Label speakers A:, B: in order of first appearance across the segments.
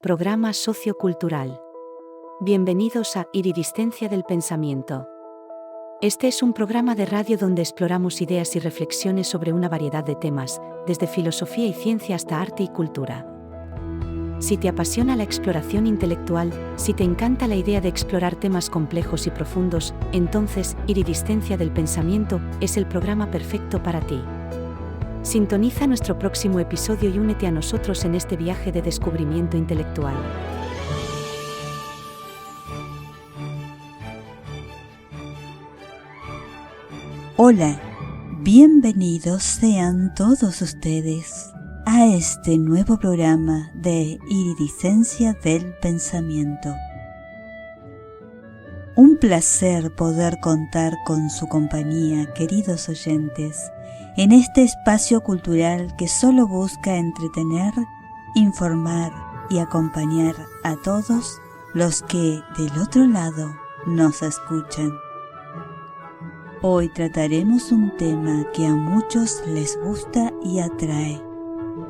A: programa sociocultural. Bienvenidos a Iridiscencia del Pensamiento. Este es un programa de radio donde exploramos ideas y reflexiones sobre una variedad de temas, desde filosofía y ciencia hasta arte y cultura. Si te apasiona la exploración intelectual, si te encanta la idea de explorar temas complejos y profundos, entonces Iridiscencia del Pensamiento es el programa perfecto para ti. Sintoniza nuestro próximo episodio y únete a nosotros en este viaje de descubrimiento intelectual.
B: Hola, bienvenidos sean todos ustedes a este nuevo programa de Iridiscencia del Pensamiento. Un placer poder contar con su compañía, queridos oyentes, en este espacio cultural que solo busca entretener, informar y acompañar a todos los que del otro lado nos escuchan. Hoy trataremos un tema que a muchos les gusta y atrae,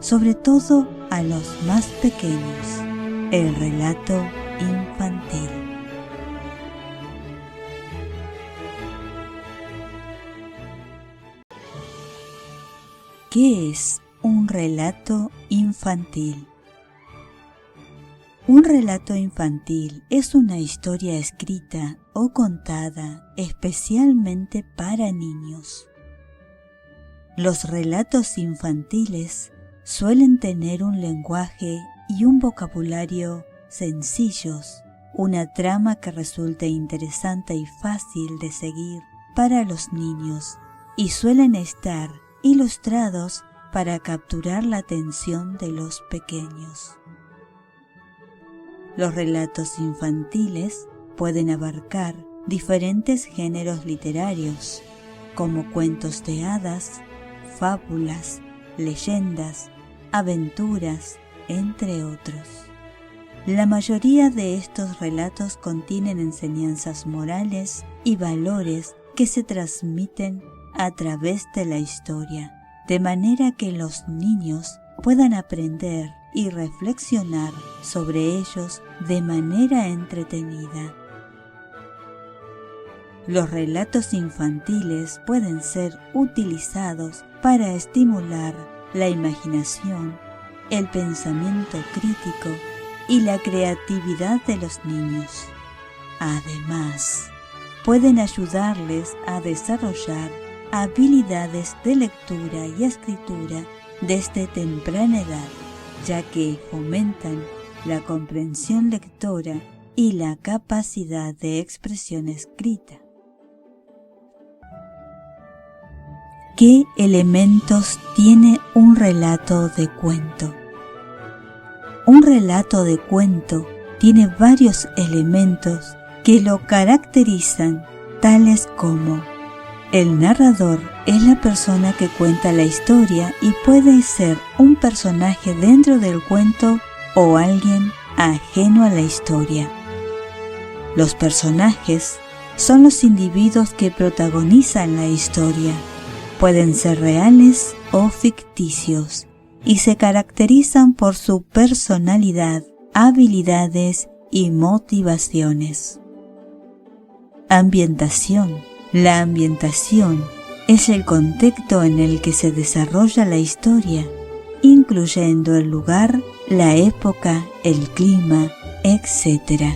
B: sobre todo a los más pequeños, el relato infantil. ¿Qué es un relato infantil? Un relato infantil es una historia escrita o contada especialmente para niños. Los relatos infantiles suelen tener un lenguaje y un vocabulario sencillos, una trama que resulte interesante y fácil de seguir para los niños y suelen estar ilustrados para capturar la atención de los pequeños. Los relatos infantiles pueden abarcar diferentes géneros literarios, como cuentos de hadas, fábulas, leyendas, aventuras, entre otros. La mayoría de estos relatos contienen enseñanzas morales y valores que se transmiten a través de la historia, de manera que los niños puedan aprender y reflexionar sobre ellos de manera entretenida. Los relatos infantiles pueden ser utilizados para estimular la imaginación, el pensamiento crítico y la creatividad de los niños. Además, pueden ayudarles a desarrollar habilidades de lectura y escritura desde temprana edad, ya que fomentan la comprensión lectora y la capacidad de expresión escrita. ¿Qué elementos tiene un relato de cuento? Un relato de cuento tiene varios elementos que lo caracterizan, tales como: el narrador es la persona que cuenta la historia y puede ser un personaje dentro del cuento o alguien ajeno a la historia. Los personajes son los individuos que protagonizan la historia. Pueden ser reales o ficticios y se caracterizan por su personalidad, habilidades y motivaciones. Ambientación. La ambientación es el contexto en el que se desarrolla la historia, incluyendo el lugar, la época, el clima, etc.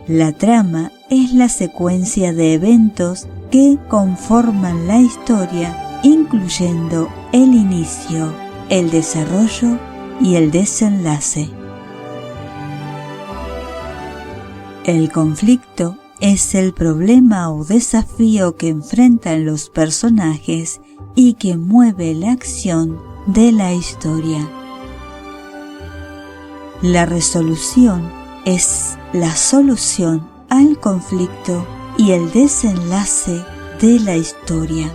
B: La trama es la secuencia de eventos que conforman la historia, incluyendo el inicio, el desarrollo y el desenlace. El conflicto es el problema o desafío que enfrentan los personajes y que mueve la acción de la historia. La resolución es la solución al conflicto y el desenlace de la historia.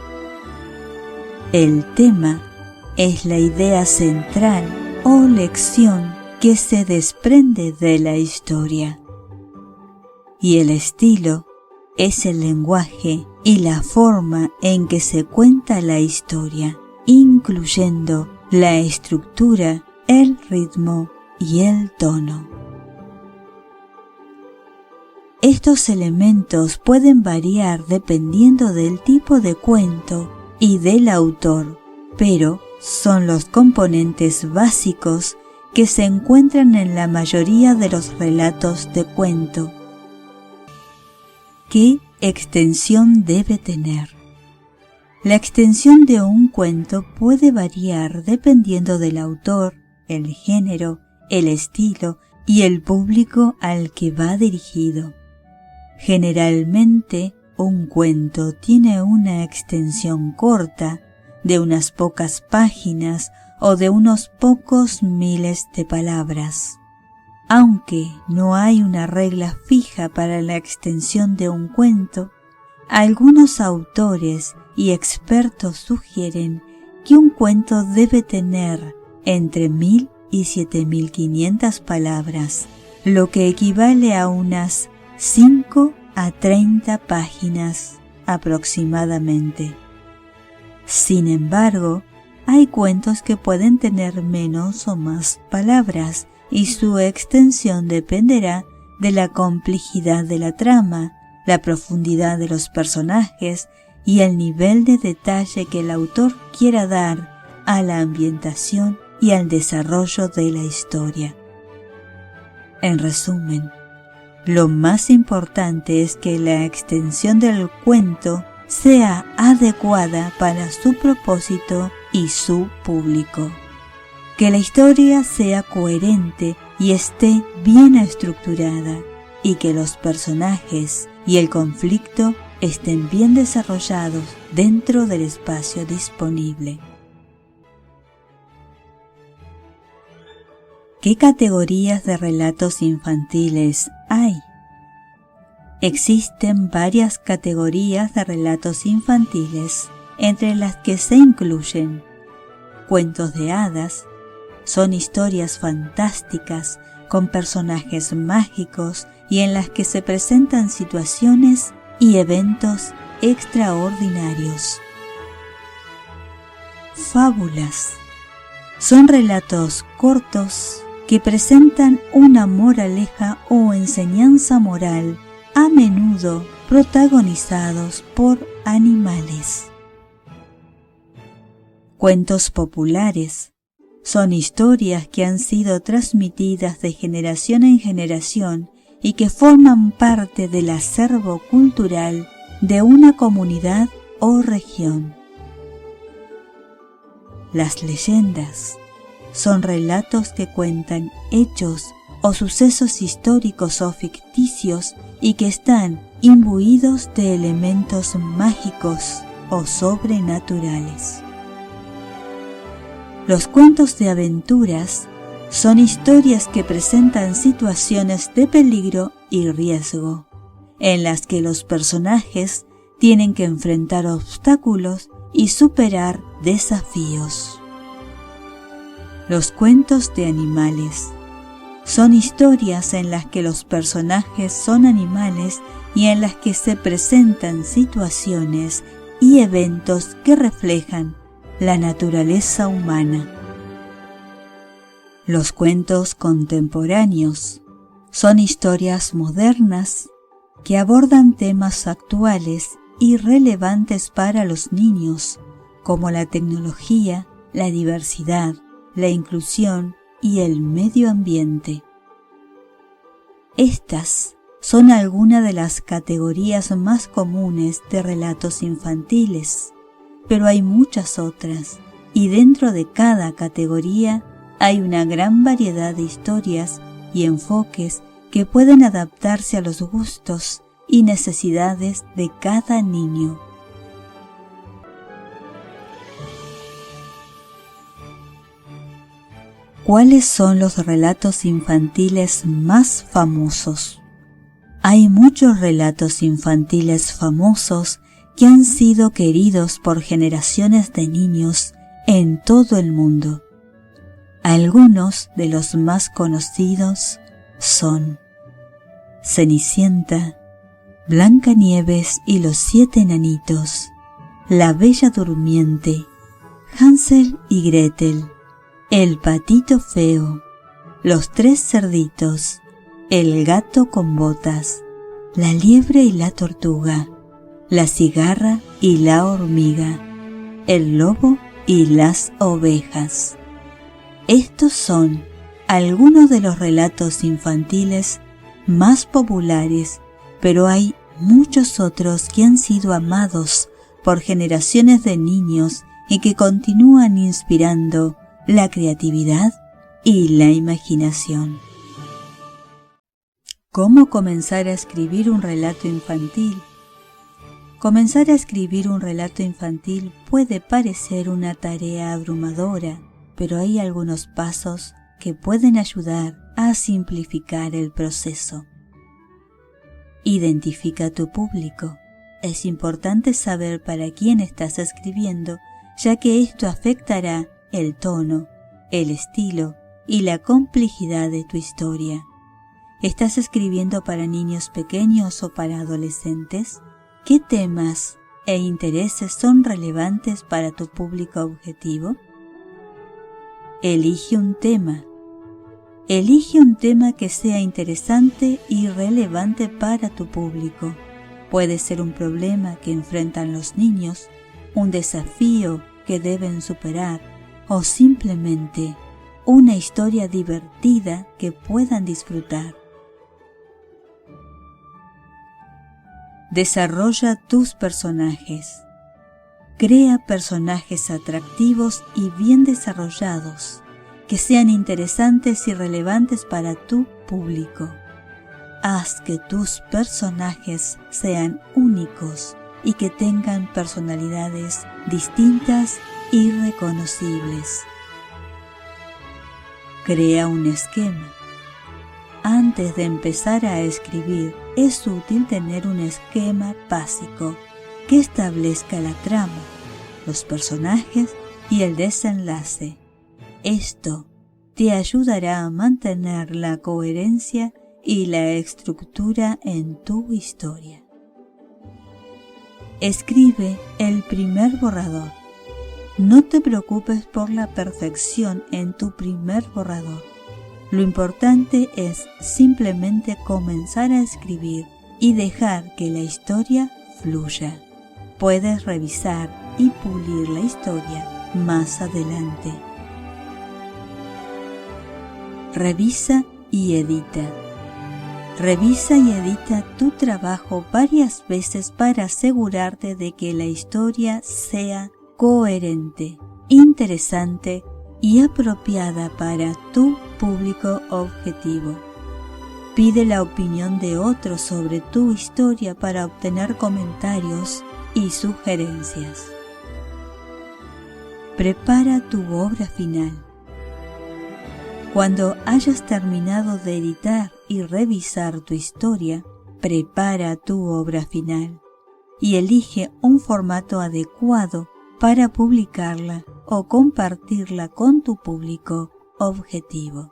B: El tema es la idea central o lección que se desprende de la historia. Y el estilo es el lenguaje y la forma en que se cuenta la historia, incluyendo la estructura, el ritmo y el tono. Estos elementos pueden variar dependiendo del tipo de cuento y del autor, pero son los componentes básicos que se encuentran en la mayoría de los relatos de cuento. ¿Qué extensión debe tener? La extensión de un cuento puede variar dependiendo del autor, el género, el estilo y el público al que va dirigido. Generalmente, un cuento tiene una extensión corta, de unas pocas páginas o de unos pocos miles de palabras. Aunque no hay una regla fija para la extensión de un cuento, algunos autores y expertos sugieren que un cuento debe tener entre 1000 y 7500 palabras, lo que equivale a unas 5 a 30 páginas aproximadamente. Sin embargo, hay cuentos que pueden tener menos o más palabras y su extensión dependerá de la complejidad de la trama, la profundidad de los personajes y el nivel de detalle que el autor quiera dar a la ambientación y al desarrollo de la historia. En resumen, lo más importante es que la extensión del cuento sea adecuada para su propósito y su público. Que la historia sea coherente y esté bien estructurada, y que los personajes y el conflicto estén bien desarrollados dentro del espacio disponible. ¿Qué categorías de relatos infantiles hay? Existen varias categorías de relatos infantiles, entre las que se incluyen cuentos de hadas. Son historias fantásticas con personajes mágicos y en las que se presentan situaciones y eventos extraordinarios. Fábulas. Son relatos cortos que presentan una moraleja o enseñanza moral, a menudo protagonizados por animales. Cuentos populares. Son historias que han sido transmitidas de generación en generación y que forman parte del acervo cultural de una comunidad o región. Las leyendas. Son relatos que cuentan hechos o sucesos históricos o ficticios y que están imbuidos de elementos mágicos o sobrenaturales. Los cuentos de aventuras son historias que presentan situaciones de peligro y riesgo, en las que los personajes tienen que enfrentar obstáculos y superar desafíos. Los cuentos de animales son historias en las que los personajes son animales y en las que se presentan situaciones y eventos que reflejan la naturaleza humana. Los cuentos contemporáneos son historias modernas que abordan temas actuales y relevantes para los niños, como la tecnología, la diversidad, la inclusión y el medio ambiente. Estas son algunas de las categorías más comunes de relatos infantiles, pero hay muchas otras, y dentro de cada categoría hay una gran variedad de historias y enfoques que pueden adaptarse a los gustos y necesidades de cada niño. ¿Cuáles son los relatos infantiles más famosos? Hay muchos relatos infantiles famosos que han sido queridos por generaciones de niños en todo el mundo. Algunos de los más conocidos son Cenicienta, Blancanieves y los 7 enanitos, La Bella Durmiente, Hansel y Gretel, El Patito Feo, Los 3 cerditos, el gato con botas, la liebre y la tortuga, la cigarra y la hormiga, el lobo y las ovejas. Estos son algunos de los relatos infantiles más populares, pero hay muchos otros que han sido amados por generaciones de niños y que continúan inspirando la creatividad y la imaginación. ¿Cómo comenzar a escribir un relato infantil? Comenzar a escribir un relato infantil puede parecer una tarea abrumadora, pero hay algunos pasos que pueden ayudar a simplificar el proceso. Identifica tu público. Es importante saber para quién estás escribiendo, ya que esto afectará el tono, el estilo y la complejidad de tu historia. ¿Estás escribiendo para niños pequeños o para adolescentes? ¿Qué temas e intereses son relevantes para tu público objetivo? Elige un tema. Elige un tema que sea interesante y relevante para tu público. Puede ser un problema que enfrentan los niños, un desafío que deben superar o simplemente una historia divertida que puedan disfrutar. Desarrolla tus personajes. Crea personajes atractivos y bien desarrollados, que sean interesantes y relevantes para tu público. Haz que tus personajes sean únicos y que tengan personalidades distintas y reconocibles. Crea un esquema. Antes de empezar a escribir, es útil tener un esquema básico que establezca la trama, los personajes y el desenlace. Esto te ayudará a mantener la coherencia y la estructura en tu historia. Escribe el primer borrador. No te preocupes por la perfección en tu primer borrador. Lo importante es simplemente comenzar a escribir y dejar que la historia fluya. Puedes revisar y pulir la historia más adelante. Revisa y edita. Revisa y edita tu trabajo varias veces para asegurarte de que la historia sea coherente, interesante y apropiada para tu público objetivo. Pide la opinión de otros sobre tu historia para obtener comentarios y sugerencias. Prepara tu obra final. Cuando hayas terminado de editar y revisar tu historia, prepara tu obra final y elige un formato adecuado para publicarla o compartirla con tu público objetivo.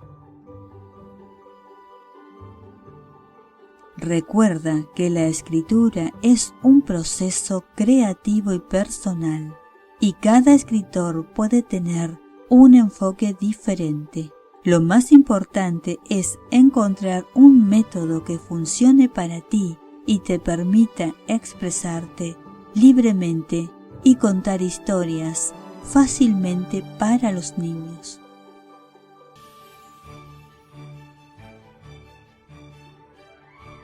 B: Recuerda que la escritura es un proceso creativo y personal, y cada escritor puede tener un enfoque diferente. Lo más importante es encontrar un método que funcione para ti y te permita expresarte libremente y contar historias fácilmente para los niños.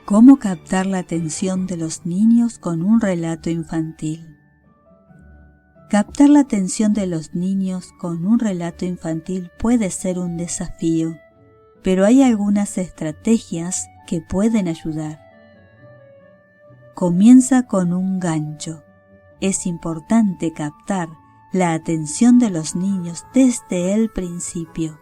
B: ¿Cómo captar la atención de los niños con un relato infantil? Captar la atención de los niños con un relato infantil puede ser un desafío, pero hay algunas estrategias que pueden ayudar. Comienza con un gancho. Es importante captar la atención de los niños desde el principio.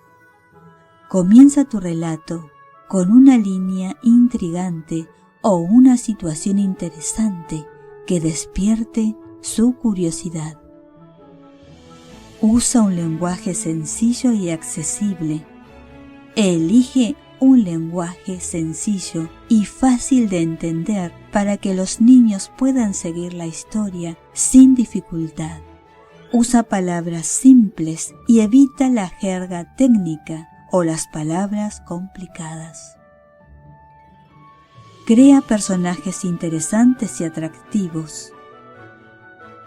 B: Comienza tu relato con una línea intrigante o una situación interesante que despierte su curiosidad. Usa un lenguaje sencillo y accesible. Elige un lenguaje sencillo y fácil de entender para que los niños puedan seguir la historia sin dificultad. Usa palabras simples y evita la jerga técnica o las palabras complicadas. Crea personajes interesantes y atractivos.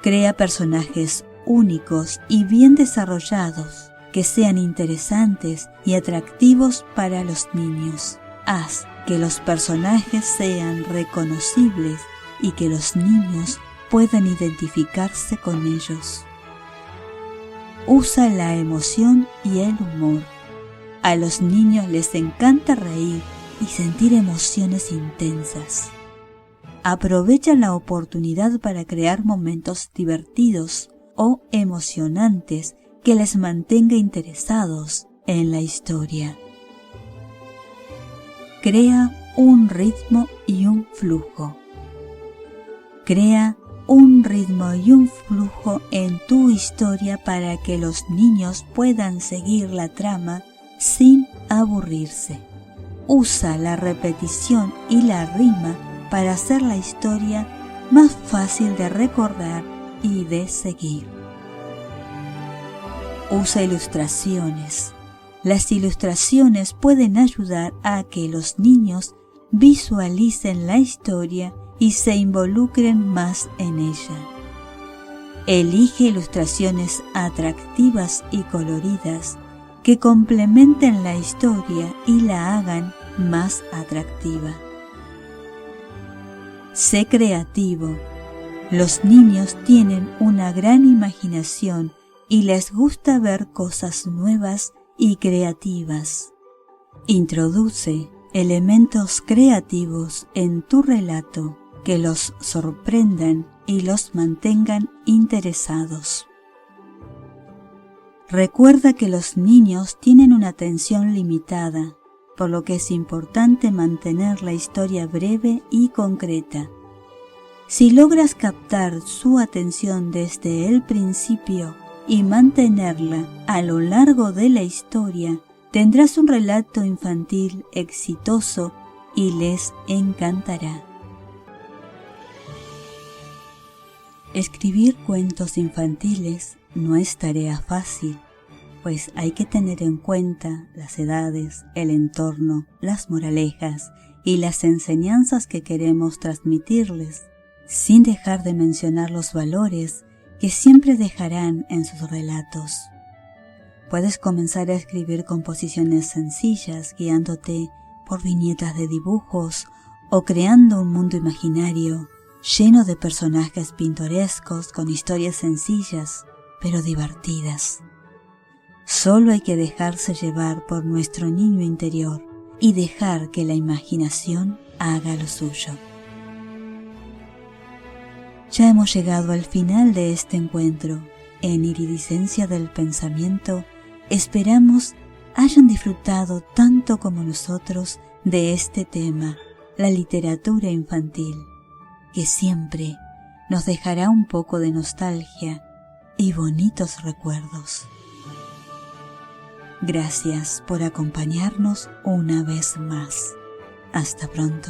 B: Crea personajes únicos y bien desarrollados, que sean interesantes y atractivos para los niños. Haz que los personajes sean reconocibles y que los niños puedan identificarse con ellos. Usa la emoción y el humor. A los niños les encanta reír y sentir emociones intensas. Aprovecha la oportunidad para crear momentos divertidos o emocionantes que les mantenga interesados en la historia. Crea un ritmo y un flujo. Crea un ritmo y un flujo en tu historia para que los niños puedan seguir la trama sin aburrirse. Usa la repetición y la rima para hacer la historia más fácil de recordar y de seguir. Usa ilustraciones. Las ilustraciones pueden ayudar a que los niños visualicen la historia y se involucren más en ella. Elige ilustraciones atractivas y coloridas que complementen la historia y la hagan más atractiva. Sé creativo. Los niños tienen una gran imaginación y les gusta ver cosas nuevas y creativas. Introduce elementos creativos en tu relato que los sorprendan y los mantengan interesados. Recuerda que los niños tienen una atención limitada, por lo que es importante mantener la historia breve y concreta. Si logras captar su atención desde el principio y mantenerla a lo largo de la historia, tendrás un relato infantil exitoso y les encantará. Escribir cuentos infantiles no es tarea fácil, pues hay que tener en cuenta las edades, el entorno, las moralejas y las enseñanzas que queremos transmitirles, sin dejar de mencionar los valores que siempre dejarán en sus relatos. Puedes comenzar a escribir composiciones sencillas guiándote por viñetas de dibujos o creando un mundo imaginario lleno de personajes pintorescos con historias sencillas pero divertidas. Solo hay que dejarse llevar por nuestro niño interior y dejar que la imaginación haga lo suyo. Ya hemos llegado al final de este encuentro. En Iridiscencia del Pensamiento esperamos hayan disfrutado tanto como nosotros de este tema, la literatura infantil, que siempre nos dejará un poco de nostalgia y bonitos recuerdos. Gracias por acompañarnos una vez más. Hasta pronto.